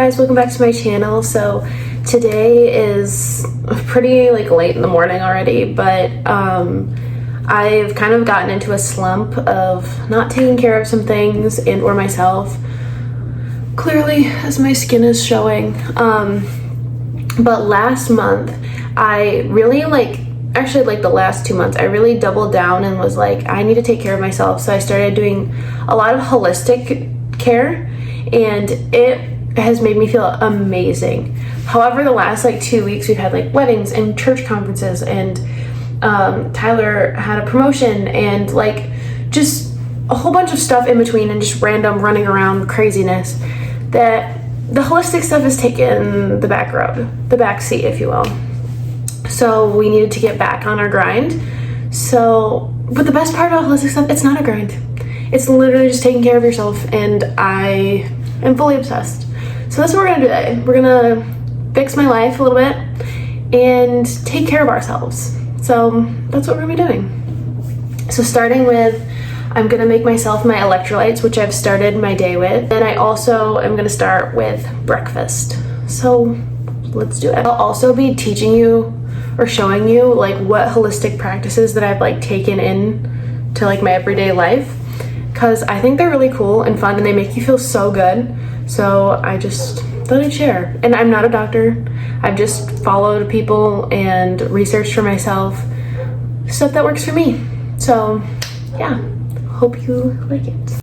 guys, welcome back to my channel. So today is pretty late in the morning already, but I've kind of gotten into a slump of not taking care of some things and or myself, clearly as my skin is showing. But last month I really actually the last 2 months I really doubled down and was like, I need to take care of myself. So I started doing a lot of holistic care and it has made me feel amazing. However, the last 2 weeks we've had weddings and church conferences, and Tyler had a promotion and just a whole bunch of stuff in between, and just random running around craziness, that the holistic stuff has taken the back seat, if you will. So we needed to get back on our grind. But the best part about holistic stuff, it's not a grind. It's literally just taking care of yourself, and I am fully obsessed. So that's what we're gonna do today. We're gonna fix my life a little bit and take care of ourselves. So that's what we're gonna be doing. So starting with, I'm gonna make myself my electrolytes, which I've started my day with. And I also am gonna start with breakfast. So let's do it. I'll also be teaching you or showing you what holistic practices that I've taken in to my everyday life, because I think they're really cool and fun and they make you feel so good. So I just thought I'd share. And I'm not a doctor. I've just followed people and researched for myself stuff that works for me. So yeah, hope you like it.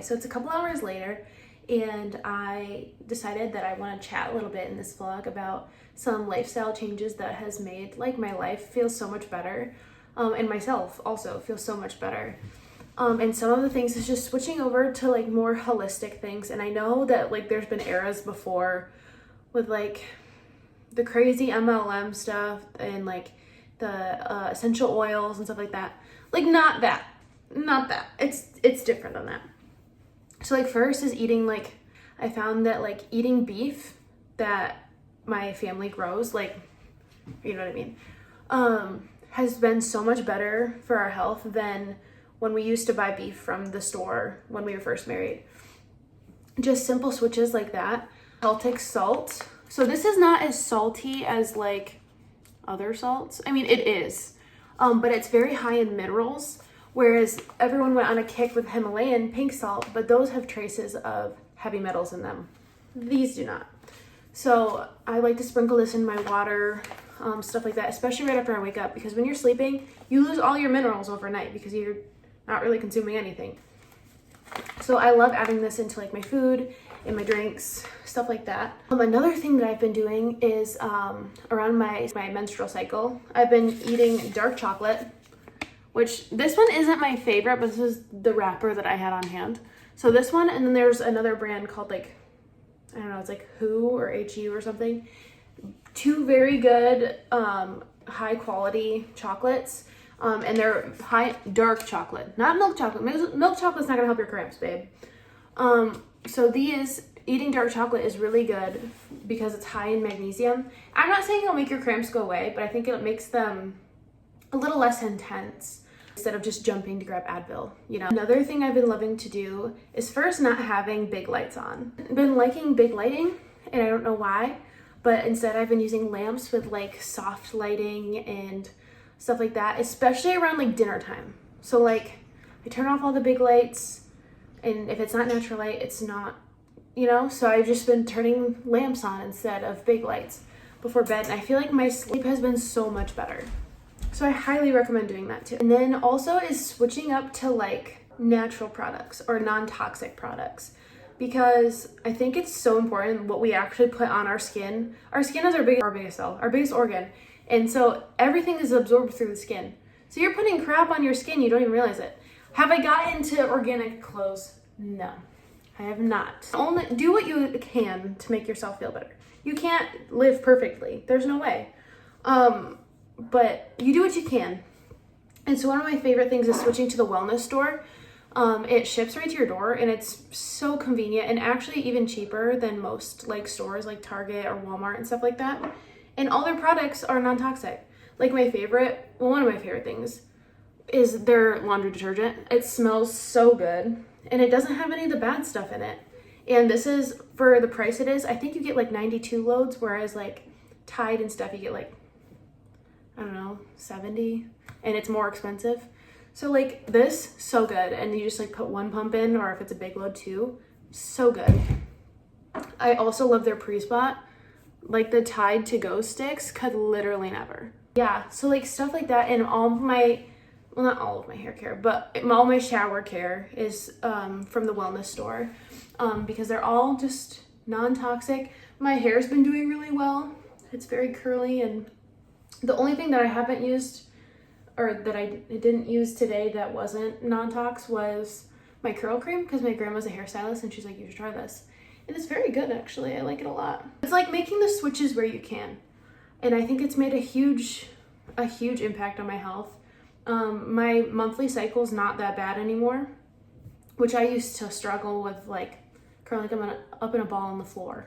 So it's a couple hours later, and I decided that I want to chat a little bit in this vlog about some lifestyle changes that has made my life feel so much better, and myself also feel so much better. And some of the things is just switching over to more holistic things. And I know that there's been eras before with the crazy MLM stuff and the essential oils and stuff like that. Not that. It's different than that. So first is eating, I found that eating beef that my family grows, you know what I mean, has been so much better for our health than when we used to buy beef from the store when we were first married. Just simple switches like that. Celtic salt. So this is not as salty as other salts. I mean, it is, but it's very high in minerals. Whereas everyone went on a kick with Himalayan pink salt, but those have traces of heavy metals in them. These do not. So I like to sprinkle this in my water, stuff like that, especially right after I wake up, because when you're sleeping, you lose all your minerals overnight because you're not really consuming anything. So I love adding this into my food, in my drinks, stuff like that. Another thing that I've been doing is around my menstrual cycle, I've been eating dark chocolate, which this one isn't my favorite, but this is the wrapper that I had on hand. So this one, and then there's another brand called I don't know, it's Who or HU or something. Two very good high quality chocolates, and they're high dark chocolate, not milk chocolate. Milk chocolate's not gonna help your cramps, babe. So eating dark chocolate is really good because it's high in magnesium. I'm not saying it'll make your cramps go away, but I think it makes them a little less intense instead of just jumping to grab Advil, you know. Another thing I've been loving to do is first not having big lights on. I've been liking big lighting, and I don't know why, but instead I've been using lamps with soft lighting and stuff like that, especially around dinner time. So I turn off all the big lights, and if it's not natural light, it's not, you know. So I've just been turning lamps on instead of big lights before bed, and I feel my sleep has been so much better. So I highly recommend doing that too. And then also is switching up to natural products or non-toxic products, because I think it's so important what we actually put on our skin. Our skin is our biggest cell, our biggest organ. And so everything is absorbed through the skin. So you're putting crap on your skin, you don't even realize it. Have I gotten into organic clothes? No, I have not. Only do what you can to make yourself feel better. You can't live perfectly. There's no way. But you do what you can. And so one of my favorite things is switching to the wellness store. It ships right to your door, and it's so convenient and actually even cheaper than most like stores like Target or Walmart and stuff like that. And all their products are non-toxic. Like one of my favorite things is their laundry detergent. It smells so good, and it doesn't have any of the bad stuff in it. And this is, for the price it is, I think you get like 92 loads, whereas like Tide and stuff, you get like, I don't know, 70, and it's more expensive. So like this, so good. And you just like put one pump in, or if it's a big load two, so good. I also love their pre-spot. Like the Tide to go sticks could literally never. Yeah, so like stuff like that, and all of my, well, not all of my hair care, but all my shower care is from the wellness store, because they're all just non-toxic. My hair's been doing really well. It's very curly, and the only thing that I haven't used, or that I didn't use today that wasn't non-tox, was my curl cream, because my grandma's a hairstylist and she's like, you should try this. And it's very good, actually. I like it a lot. It's like making the switches where you can. And I think it's made a huge impact on my health. My monthly cycle is not that bad anymore, which I used to struggle with, like curling up in a ball on the floor,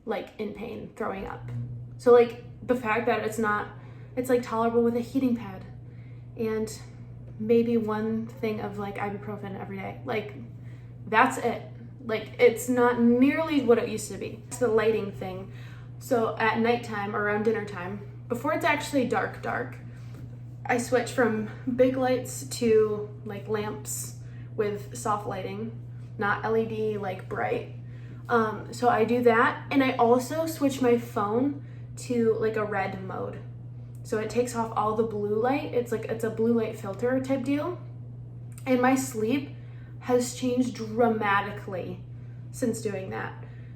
like in pain, throwing up. So like the fact that it's like tolerable with a heating pad and maybe one thing of like ibuprofen every day. Like that's it. Like it's not nearly what it used to be. It's the lighting thing. So at nighttime, around dinner time, before it's actually dark, I switch from big lights to like lamps with soft lighting, not LED like bright. So I do that, and I also switch my phone to like a red mode. So it takes off all the blue light. It's a blue light filter type deal. And my sleep has changed dramatically since doing that.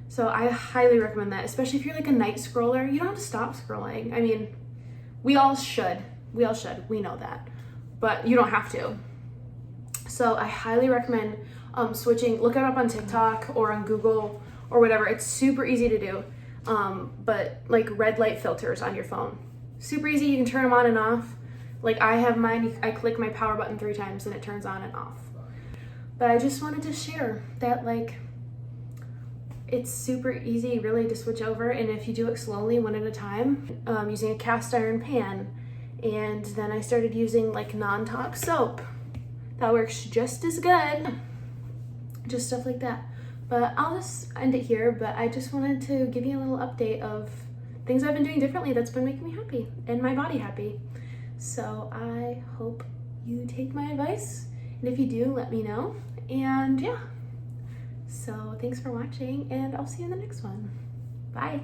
So I highly recommend that, especially if you're like a night scroller. You don't have to stop scrolling. I mean, we all should. We know that. But you don't have to. So I highly recommend switching. Look it up on TikTok or on Google or whatever. It's super easy to do. But like red light filters on your phone. Super easy. You can turn them on and off. Like I have mine. I click my power button 3 times and it turns on and off. But I just wanted to share that, like, it's super easy really to switch over, and if you do it slowly, one at a time, using a cast iron pan. And then I started using like non-tox soap. That works just as good. Just stuff like that. But I'll just end it here, but I just wanted to give you a little update of things I've been doing differently that's been making me happy and my body happy. So I hope you take my advice, and if you do, let me know. And yeah, so thanks for watching, and I'll see you in the next one. Bye.